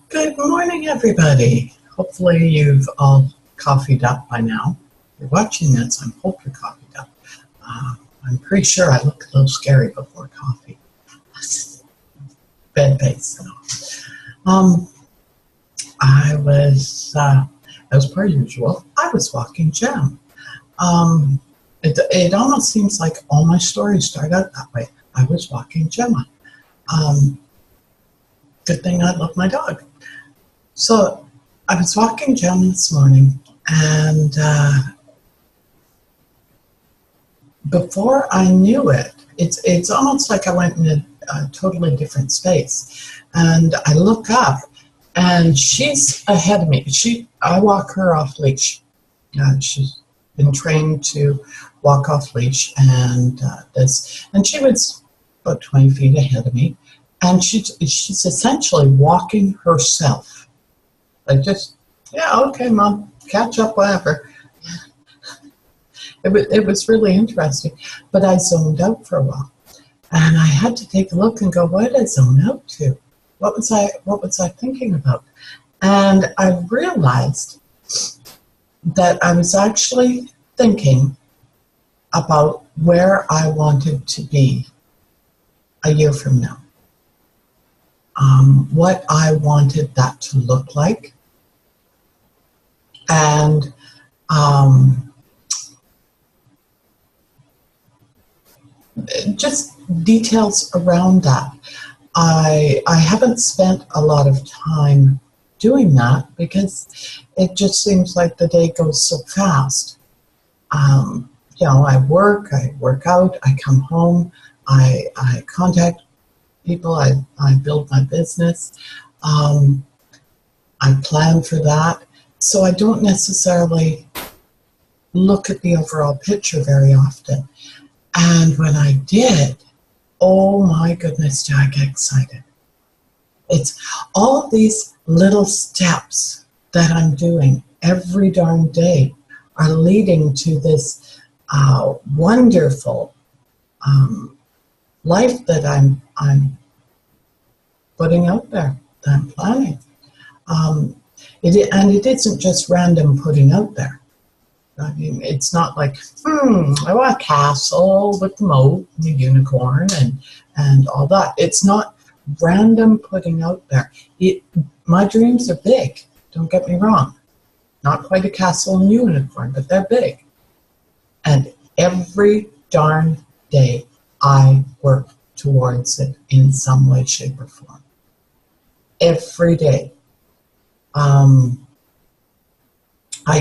Good morning, everybody. Hopefully you've all coffeeed up by now. If you're watching this, I hope you're coffeeed up. I'm pretty sure I look a little scary before coffee. Bed base and all. As per usual, I was walking Jem. It almost seems like all my stories start out that way. I was walking Gemma. Good thing I love my dog. So I was walking Jem this morning, and before I knew it, it's almost like I went in a totally different space. And I look up, and she's ahead of me. I walk her off leash. She's been trained to walk off leash, and she was about 20 feet ahead of me, and she's essentially walking herself. Like yeah, okay, Mom, catch up, whatever. It was really interesting, but I zoned out for a while, and I had to take a look and go, what did I zone out to? What was I thinking about? And I realized that I was actually thinking about where I wanted to be a year from now. What I wanted that to look like. And just details around that. I haven't spent a lot of time doing that because it just seems like the day goes so fast. I work out, I come home, I contact people, I build my business, I plan for that. So I don't necessarily look at the overall picture very often. And when I did, oh my goodness, did I get excited. It's all these little steps that I'm doing every darn day are leading to this wonderful life that I'm putting out there, that I'm planning. It isn't just random putting out there. I mean, it's not like, I want a castle with the moat and the unicorn and all that. It's not random putting out there. My dreams are big, don't get me wrong. Not quite a castle and unicorn, but they're big. And every darn day, I work towards it in some way, shape, or form. Every day. I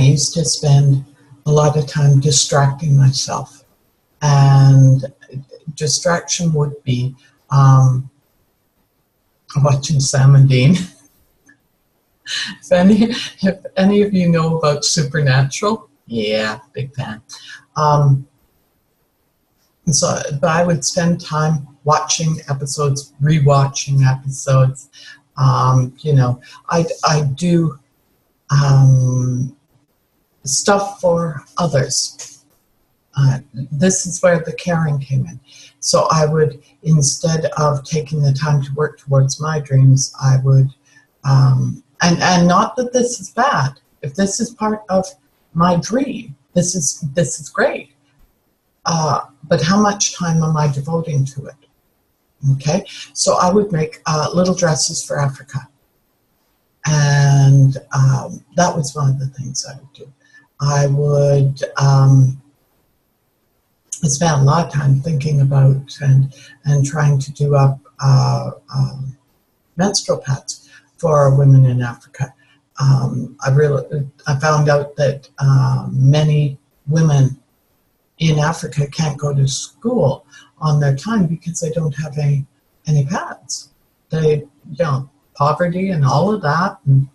used to spend a lot of time distracting myself. And distraction would be watching Sam and Dean. If any of you know about Supernatural, yeah, big fan. But I would spend time watching episodes, rewatching episodes. I do stuff for others. This is where the caring came in. So I would, instead of taking the time to work towards my dreams, I would, and not that this is bad. If this is part of my dream, this is great. But how much time am I devoting to it? Okay, so I would make little dresses for Africa. And that was one of the things I would do. I would spend a lot of time thinking about and trying to do up menstrual pads for women in Africa. I found out that many women in Africa can't go to school on their time because they don't have any pads. They, poverty and all of that, and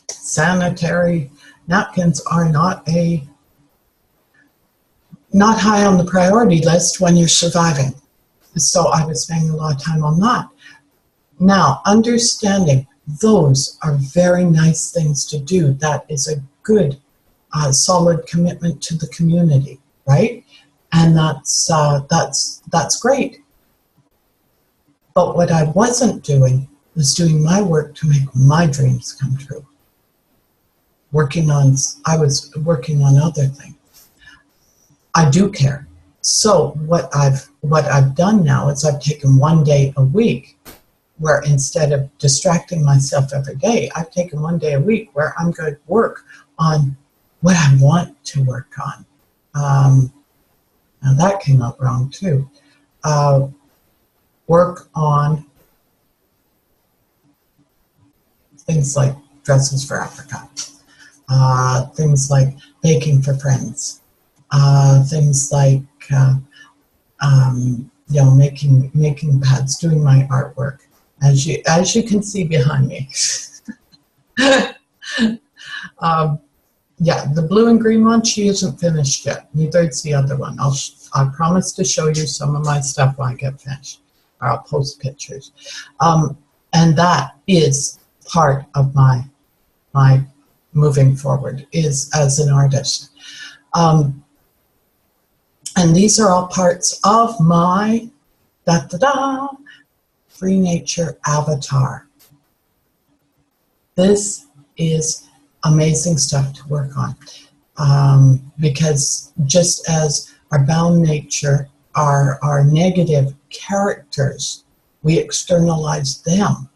sanitary napkins are not high on the priority list when you're surviving. So I was spending a lot of time on that. Now, understanding those are very nice things to do. That is a good, solid commitment to the community, right? And that's great. But what I wasn't doing was doing my work to make my dreams come true. I was working on other things. I do care. So what I've done now is I've taken one day a week where instead of distracting myself every day, I've taken one day a week where I'm going to work on what I want to work on. Now that came out wrong too. Work on things like dresses for Africa, things like baking for friends, things like making pads, doing my artwork, as you can see behind me. Yeah, the blue and green one, she isn't finished yet. Neither is the other one. I promise to show you some of my stuff when I get finished, or I'll post pictures. And that is part of my moving forward, is as an artist. And these are all parts of my free nature avatar. This is amazing stuff to work on, because just as our bound nature, our negative characters, we externalize them.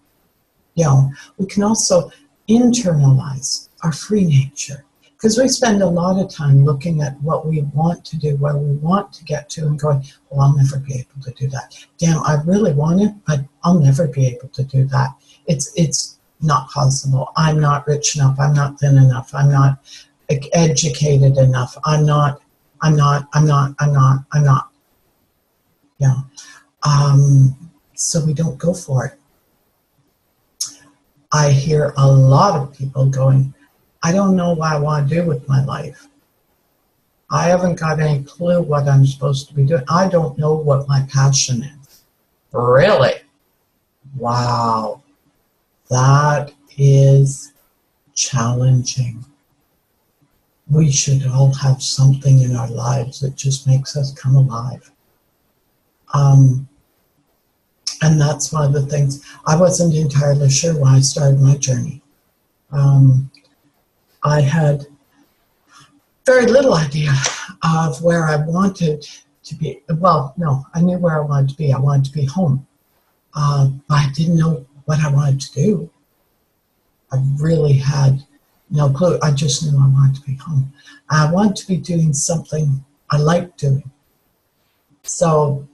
We can also internalize our free nature, because we spend a lot of time looking at what we want to do, where we want to get to, and going, well, I'll never be able to do that. Damn, I really want it, but I'll never be able to do that. It's not possible. I'm not rich enough. I'm not thin enough. I'm not educated enough. I'm not. So we don't go for it. I hear a lot of people going, I don't know what I want to do with my life. I haven't got any clue what I'm supposed to be doing. I don't know what my passion is. Really? Wow. That is challenging. We should all have something in our lives that just makes us come alive. And that's one of the things. I wasn't entirely sure when I started my journey. I had very little idea of where I wanted to be. Well, no, I knew where I wanted to be. I wanted to be home. But I didn't know what I wanted to do. I really had no clue. I just knew I wanted to be home. I wanted to be doing something I liked doing. So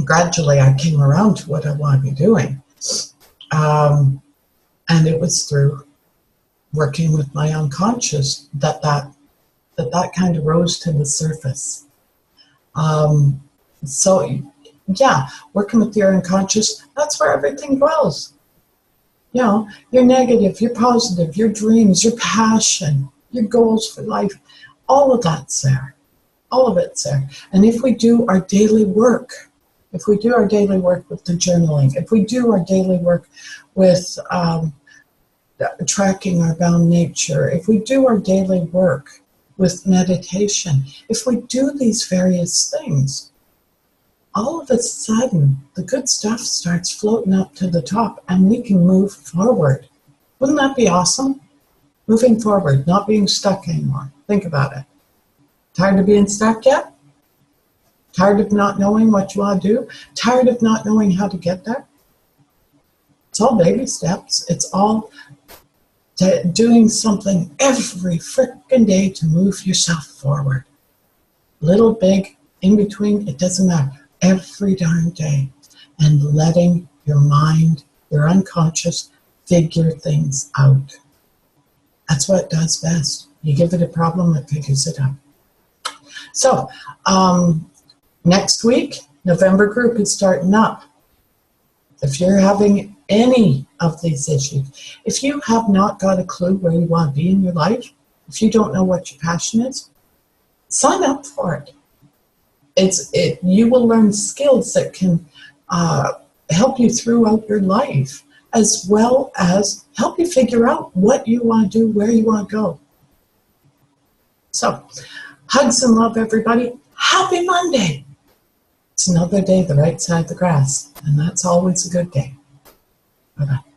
gradually I came around to what I want to be doing. And it was through working with my unconscious that kind of rose to the surface. So yeah, working with your unconscious, that's where everything dwells. Your negative, your positive, your dreams, your passion, your goals for life, all of that's there. All of it's there. And if we do our daily work, with the journaling, if we do our daily work with tracking our bound nature, if we do our daily work with meditation, if we do these various things, all of a sudden, the good stuff starts floating up to the top and we can move forward. Wouldn't that be awesome? Moving forward, not being stuck anymore. Think about it. Tired of being stuck yet? Tired of not knowing what you want to do? Tired of not knowing how to get there? It's all baby steps. It's all doing something every frickin' day to move yourself forward. Little, big, in between, it doesn't matter. Every darn day. And letting your mind, your unconscious, figure things out. That's what it does best. You give it a problem, it figures it out. So, next week, November group is starting up. If you're having any of these issues, if you have not got a clue where you want to be in your life, if you don't know what your passion is, sign up for it. You will learn skills that can help you throughout your life, as well as help you figure out what you want to do, where you want to go. So, hugs and love, everybody. Happy Monday. It's another day the right side of the grass, and that's always a good day. Bye-bye.